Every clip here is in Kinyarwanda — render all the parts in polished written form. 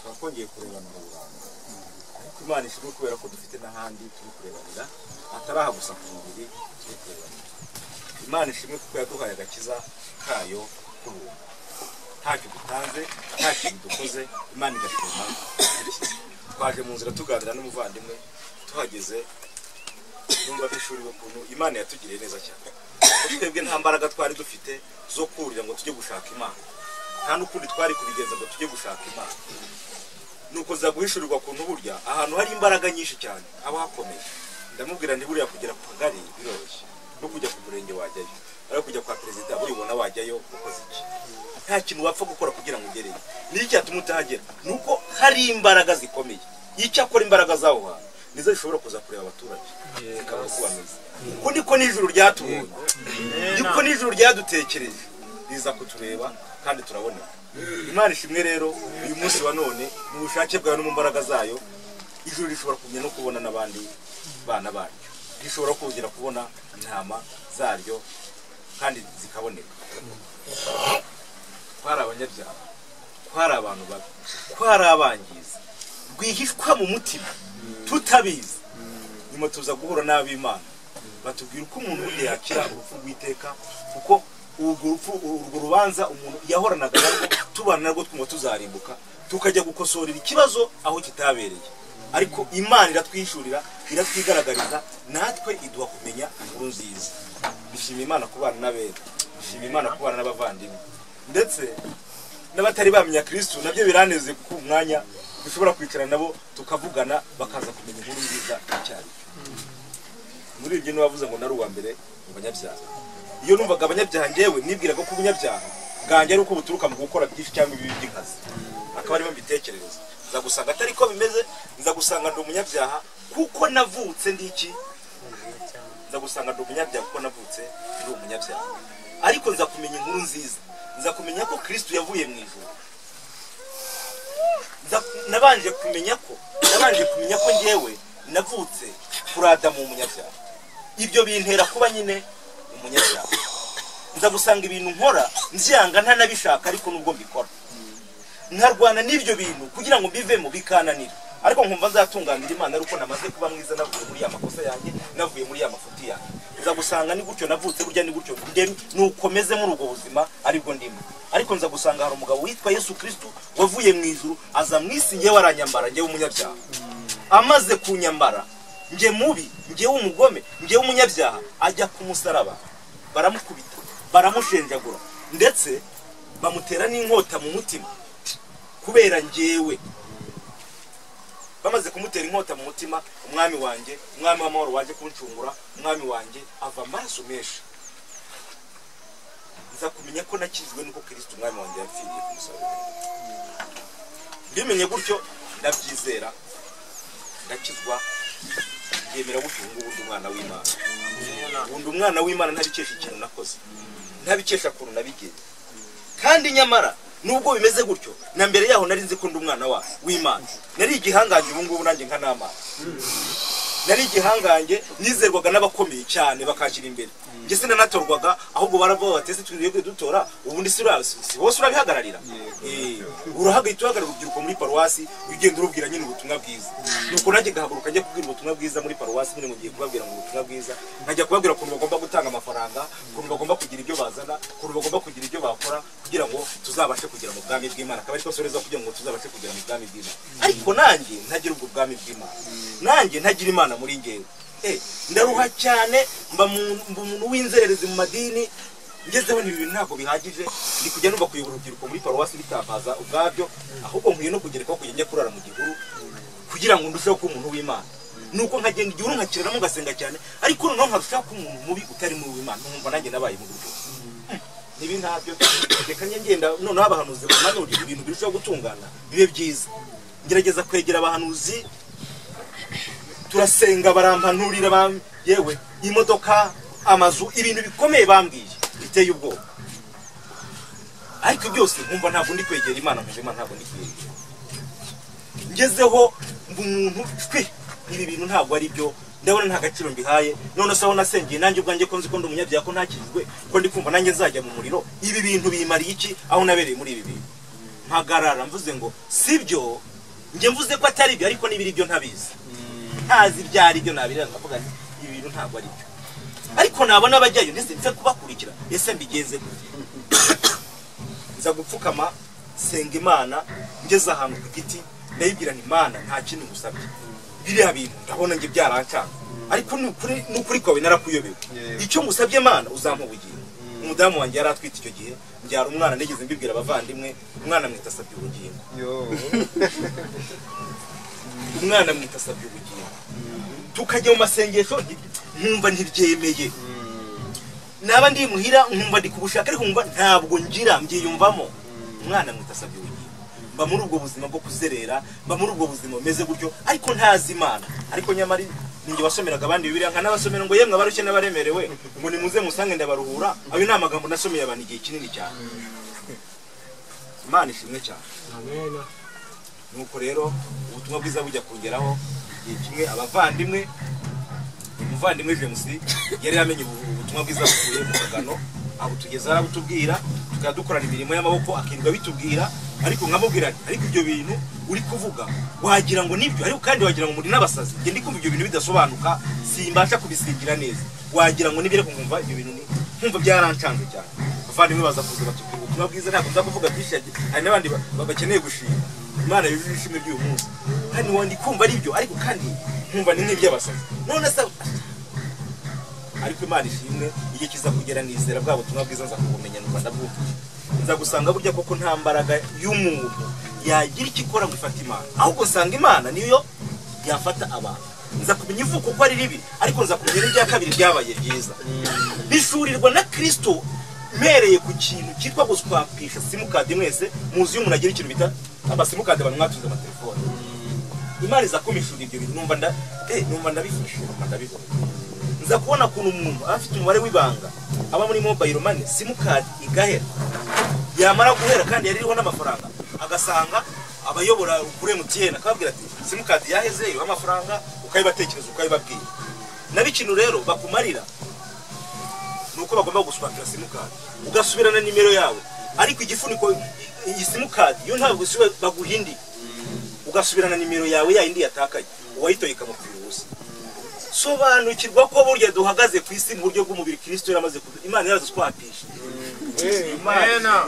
twakongeye kurebana mu Rwanda ariko Imana ishimwe kubera ko dufite n'ahandi turi kurebanira ataraha gusa ku mubiri turi kurebanira. Imana ishimwe kuko yaduhaye agakiza kayo k'ubuntu, ntacyo dutanze, nta kintu dukoze, Imana igashima. Twaje mu nzira tuganira n'umuvandimwe, tuhageze numva bishuri ukuntu Imana yatugiriye neza cyane. Twebwe nta mbaraga twari dufite zo kurira ngo tujye gushaka Imana, nta n'ukundi twari kubigenza ngo tujye gushaka Imana. Nuko za guhishurirwa kuntu burya ahantu hari imbaraga nyinshi cyane aba hakomeye. Ndamubwira nti buriya kugera ku kagari biroroshye, no kujya ku murenge wajyayo, ariko kujya kwa perezida uribona wajyayo ukoze iki? Nta kintu wapfa gukora kugira ngo ugereyo. Ni icyatuma utahagera nuko hari imbaraga zikomeye. Icyo akora imbaraga zaho hantu nizo zishobora kuza kureba abaturage zikaba uko bameze. Uko niko n'ijuru ryatubonye, niko n'ijuru ryadutekereje riza kutureba kandi turaboneka. Imana ishimwe rero uyu munsi wa none mu bushake bwawe no mu mbaraga zayo ijuru rishobora kumenya no kubona n'abandi bana baryo, rishobora kongera kubona intama zaryo kandi zikaboneka. Twari abanyabyaha, twari abantu babi, twari abangiza, rwihishwa mu mutima tutabizi. Nyuma tuza guhura n'ab'Imana batubwira uko umuntu burya yakira urupfu rw'iteka, kuko urwo rubanza umuntu yahoranaga narwo tubana narwo twumva tuzarimbuka, tukajya gukosorera ikibazo aho kitabereye. Ariko Imana iratwishurira, iratwigaragariza, natwe iduha kumenya inkuru nziza. Bishimira Imana kubana n'abera, bishimira Imana kubana n'abavandimwe, ndetse n'abatari bamenya Kristo nabyo biraneze kuko umwanya dushobora kwicara nabo tukavugana bakaza kumenya inkuru nziza cyane. Muri ibyo n'abavuze ngo nari uwa mbere mu banyabyaha. Iyo numvaga abanyabyaha ngewe nibwiraga ko ubunyabyaha bwanjye ari uko buturuka mu gukora byinshi cyangwa ibibi by'inkazi, akaba arimo mbitekerereza. Nza gusanga atari ko bimeze, nza gusanga ndi umunyabyaha kuko navutse ndi iki, nza gusanga ndi umunyabyaha kuko navutse ndi umunyabyaha. Ariko nza kumenya inkuru nziza, nza kumenya ko Kristo yavuye mu ijuru. Nabanje kumenya ko ngewe navutse kuri Adamu umunyabyaha. Ibyo bintera kuba nyine umunyabyaha. Nza gusanga ibintu nkora nzyanga ntanabishaka, ariko nubwo mbikora nkarwana n'ibyo bintu kugira ngo mbivemo bikananira, ariko nkumva nzatunganira Imana ariko namaze kuba mwiza, navuye muri ya makosa yanjye, navuye muri ya mafuti yanjye. Nza gusanga ni gutyo navutse, burya ni gutyo ndemye, nukomeze muri ubwo buzima aribwo ndimo. Ariko nza gusanga hari umugabo witwa Yesu Kristo wavuye mu ijuru aza mu isi, ngewe aranyambara, ngewe umunyabyaha. Amaze kunyambara, nge mubi, ngewe umugome, ngewe umunyabyaha, ajya ku musaraba, baramukubita, baramushenjagura, ndetse bamutera n'inkota mu mutima kubera ngewe. Bamaze kumutera inkota mu mutima, umwami wanjye, umwami w'amahoro waje kuncungura, umwami wanjye ava amaraso menshi. Nza kumenya ko nakijwe nuko Kristo umwami wanjye yapfiriye ku musaraba. Bimenye gutyo ndabyizera, ndakizwa, yemera gutyo ubundi umwana w'Imana. Ubundi umwana w'Imana ntabikesha ikintu nakoze, ntabikesha kuntu nabigiye. Kandi nyamara nubwo bimeze gutyo, na mbere yaho nari nzi ko ndi umwana w'Imana. Nari igihangange ubu ngubu nanjye nka n'Imana. Nari igihangange nizerwaga n'abakomeye cyane bakakira imbere. Nge sinanatorwaga, ahubwo baravuga batese twiriye dutora, ubundi si bose urabihagararira. Urahagahita uhagarara urubyiruko muri paruwasi, ugenda urubwira nyine ubutumwa bwiza. Nuko nanjye gahaguruka njye kubwira ubutumwa bwiza muri paruwasi, nyine mugiye kubabwira ngo ubutumwa bwiza, nkajya kubabwira ukuntu bagomba gutanga amafaranga, ukuntu bagomba kugira ibyo bazana, ukuntu bagomba kugira ibyo bakora kugira ngo tuzabashe kugera mu bwami bw'Imana. Akaba ari soreza kugira ngo tuzabashe kugera mu bwami bw'Imana. Ariko nanjye ntagira ubwo bwami bw'Imana, nanjye ntagira Imana muri ngewe. Ndaruha cyane, mba umuntu w'inzererezi mu madini. Ngezeho ni ibintu ntabwo bihagije, ndi kujya numva kuyobora urubyiruko muri paruwasi bitambaza ubwabyo, ahubwo nkwiye no kugerekaho kujya njya kurara mu gihuru kugira ngo ndusheho kuba umuntu w'Imana. Nuko nkagenda igihuru nkakiranamo ngasenga cyane, ariko noneho nkarushaho kuba umuntu mubi utari mu w'Imana. Numva nanjye nabaye mu buryo nibi ntabyo. Reka ngenda noneho abahanuzi bamanurira ibintu birushaho gutungana bibe byiza. Ngerageza kwegera abahanuzi, turasenga, barampanurira, yewe imodoka, amazu, ibintu bikomeye bambwiye biteye ubwoba. Ariko byose nkumva ntabwo ndi kwegera Imana, ntabwo ndi kwegera. Ngezeho umuntu ibi bintu ntabwo ari byo, ndabona nta gaciro mbihaye. None se aho nasengeye nanjye ubwanjye ko nzi ko ndi umunyabyaha, ko ntakizwe, ko ndi kumva nanjye nzajya mu muriro. Ibi bintu bimariye iki aho nabereye muri ibi bintu? mpagarara mvuze ngo sibyo, njye mvuze ko atari byo ariko nibiri byo ntabizi, ntazi byari byo nabirira ngavuga nti ibi bintu ntabwo ari byo, ariko nabona abajyayo ndetse mfe kubakurikira ese mbigenze gute. Nza gupfukama senga Imana, ngeze ahantu ku giti ndayibwira nti Imana nta kintu ngusabye, biriya bintu ndabona nge byarancanga, ariko nukuri kwawe narakuyobewe, icyo ngusabye Imana uzampa ubugingo. Umudamu wanjye yari atwite icyo gihe, mbyara umwana, nigeze mbibwira abavandimwe, umwana mwita asabye ubugingo, umwana mwita asabye ubugingo. Tukajya mu masengesho nkumva ntiryemeye, naba ndi muhira nkumva ndi kubushaka ariko nkumva ntabwo ngira mbyiyumvamo. Umwana mwita asabye ubugingo, mba muri ubwo buzima bwo kuzerera, mba muri ubwo buzima bumeze gutyo ariko ntazi Imana. Ariko nyamari ninjye wasomeraga abandi Bibiliya nkanabasomera ngo yemwe abarushye n'abaremerewe ngo nimuze musange ndabaruhura. Ayo ni amagambo nasomeye abantu igihe kinini cyane. Imana ishimwe cyane. Amen. Nuko rero ubutumwa bwiza bujya kongeraho igihe kimwe abavandimwe, umuvandimwe James yari yamenye ubutumwa bwiza bukuye mu Kagano, aho tugeze arabutubwira, tukadukorana imirimo y'amaboko akirirwa bitubwira, ariko nkamubwira ariko ibyo bintu uri kuvuga wagira ngo nibyo, ariko kandi wagira ngo muri n'abasazi, nge ndi kumva ibyo bintu bidasobanuka, simbasha kubisigira neza, wagira ngo nibyo, ariko nkumva ibyo bintu nkumva byarancanze cyane. Abavandimwe baza kuza batubwira ubutumwa bwiza, ntabwo nza kuvuga byinshi, hari n'abandi bakeneye gushima Imana y'ishimwe ry'uyu munsi, kandi wandi kumva ari byo, ariko kandi nkumva ni nk'iby'abasazi. None se ariko Imana ishimwe, igihe kiza kugera nizera bwa butumwa bwiza nza kubumenya n'u Rwanda bw'uko nza gusanga burya koko nta mbaraga y'umuntu yagira icyo ikora ngo ifate Imana, ahubwo nsanga Imana niyo yafata abantu. Nza kumenya ivuko uko ari ribi, ariko nza kumenya n'ibya kabiri byabaye byiza. Bishurirwa na Kristo mpereye ku kintu cyitwa guswapisha simukadi. Mwese muzi iyo umuntu agira ikintu bita abasimukadi abantu mwatuze amatelefone. Imana iza kumishura ibyo bintu, numva ndabifashe, numva ndabibona. Nza kubona kuntu umuntu afite umubare w'ibanga aba muri mobile money, simukadi igahera, yamara guhera kandi yaririho n'amafaranga, agasanga abayobora kuri MTN akababwira ati simukadi yaheze iriho amafaranga, ukayibatekereza ukayibabwira. Nabi kintu rero bakumarira nuko bagomba guswapira simukadi, ugasubirana nimero yawe, ariko igifuniko iyi simukadi yo ntabwo baguhindi, ugasubirana nimero yawe yindi yatakaye, uwayitoye ikamupfira ubusa. Sobanukirwa ko burya duhagaze ku isi mu buryo bw'umubiri Kristo yaramaze Imana yarazuswapisha. Imana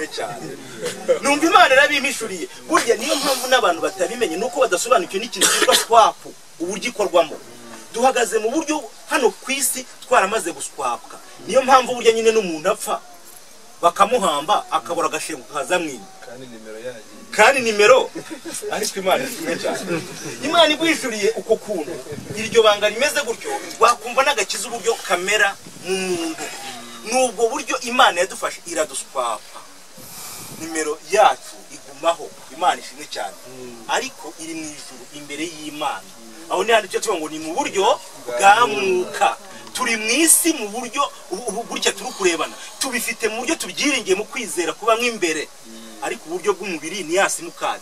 numva Imana yarabimishuriye. Burya niyo mpamvu n'abantu batabimenye nuko badasobanukiwe n'ikintu cyitwa swap, uburyo ikorwamo. Duhagaze mu buryo hano ku isi twaramaze guswapka. Niyo mpamvu burya nyine n'umuntu apfa bakamuhamba akabura agashengo kazamwinyi kandi nimero ariko Imana ishimwe cyane. Imana igwishuriye uko kuntu iryo banga rimeze gutyo, wakumva n'agakiza uburyo kamera mu muntu. Nubwo buryo Imana yadufashe iraduswapa, nimero yacu igumaho. Imana ishimwe cyane, ariko iri mu ijuru imbere y'Imana. Aho ni handitse ngo ni mu buryo bwa mwuka. Turi mu isi mu buryo burya turi kurebana, tubifite mu buryo tubyiringiye mu kwizera kuba mw'imbere, ariko uburyo bw'umubiri ni ya simukadi.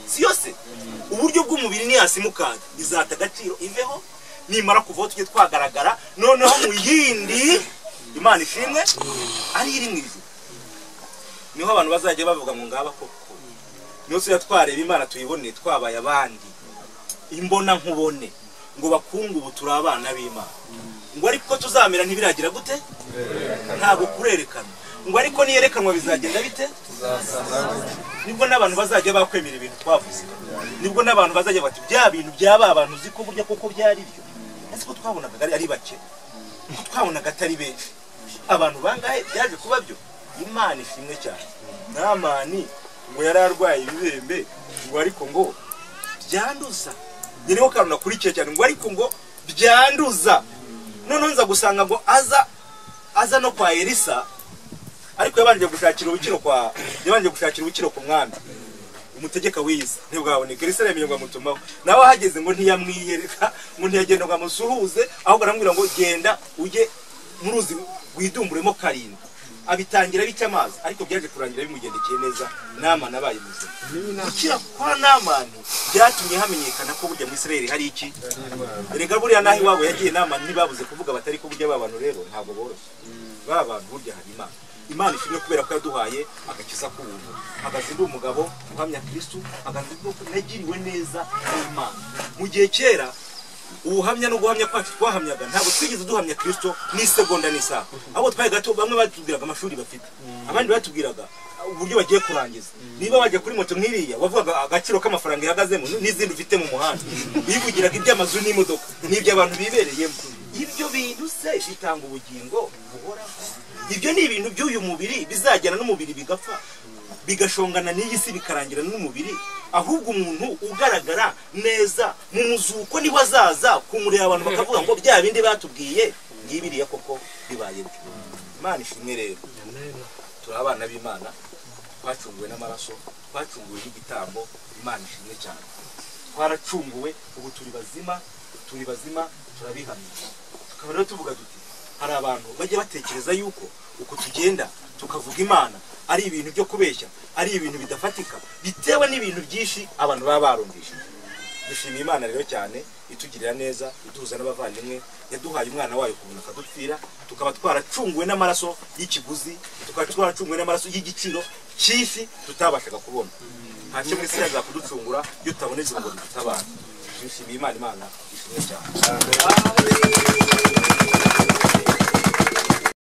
Si yose uburyo bw'umubiri ni ya simukadi, izata agaciro iveho, nimara kuvaho tujye twagaragara noneho mu yindi. Imana ishimwe ari iri mu ijuru, niho abantu bazajya bavuga ngo ngaba koko niyo se twareba Imana tuyibone twabaye abandi imbona nkubone, ngo bakungu ubu turi abana b'Imana, ngo ariko tuzamera ntibiragira gute, ntabwo kurerekana, ngo ariko niyerekanwa bizagenda bite, nibwo n'abantu bazajya bakwemera ibintu twavuze, nibwo n'abantu bazajya bati bya bintu byaba abantu ziko burya koko byari byo. Ese ko twabonaga ari bake, ko twabonaga atari benshi, abantu bangahe byaje kuba byo. Imana ishimwe cyane. Namani ngo yararwaye ibibembe, ngo ariko ngo byanduza, niho kanuna kuri cye cyane, ngo ariko ngo byanduza. None nza gusanga ngo aza no kwa Elisa, ariko yabanje gushakira ubukiro ku mwami umutegeka wiza ntibwaboneka. Elisa yemeye ngo amutumaho, nawe hageze ngo ntiyamwiyereka, ngo ntiyagenda ngo amusuhuze, ahubwo aramubwira ngo genda ujye mu ruzi widumburemo karindwi. Abitangira bica amazi, ariko byaje kurangira bimugendekeye neza, Namani abaye muzima. Gukira kwa Namani byatumye hamenyekana ko burya mu Isirayeli hari iki. Erega buriya nahi wabo yagiye Namani ntibabuze kuvuga batari ko burya babantu rero ntabwo boroshye. Babantu burya hari Imana. Imana ishimwe kubera ko yaduhaye agakiza k'ubuntu. Hagaze ndi umugabo uhamya Kristo, hagaze ndi nagiriwe neza n'Imana. Mu gihe kera ubuhamya no guhamya kwacu twahamyaga ntabwo twigeze duhamya Kristo ni segonda n'isaha. Abo twaye gato bamwe batubwiraga amashuri bafite, abandi batubwiraga uburyo bagiye kurangiza. Niba wajya kuri moto nk'iriya wavuga agaciro k'amafaranga ihagazemo n'izindi ufite mu muhanda, bivugiraga iby'amazu n'imodoka n'ibyo abantu bibereyemo. Ibyo bintu se bitanga ubugingo buhoraho. Ibyo ni ibintu by'uyu mubiri bizajyana n'umubiri bigapfa, bigashongana n'iyi si bikarangira n'umubiri. Ahubwo umuntu ugaragara neza mu muzuko niho azaza kumureba abantu bakavuga ngo bya bindi batubwiye ngibiriya koko bibaye byo. Imana ishimwe rero. Turi abana b'Imana, twacunguwe n'amaraso, twacunguwe n'igitambo. Imana ishimwe cyane. Twaracunguwe, ubu turi bazima turabihamya. Tukaba rero tuvuga duti hari abantu bajya batekereza yuko uko tugenda tukavuga Imana ari ibintu byo kubeshya, ari ibintu bidafatika, bitewe n'ibintu byinshi abantu baba barumvishije. Dushimiye Imana rero cyane itugirira neza, iduhuza n'abavandimwe, yaduhaye umwana wayo kubona akadupfira, tukaba twaracunguwe n'amaraso y'ikiguzi, tukaba twaracunguwe n'amaraso y'igiciro cyinshi tutabashaga kubona. Nta cyo muri isi yaza kuducungura iyo tutaboneze ngo dutabara. Dushimiye Imana ishimwe cyane.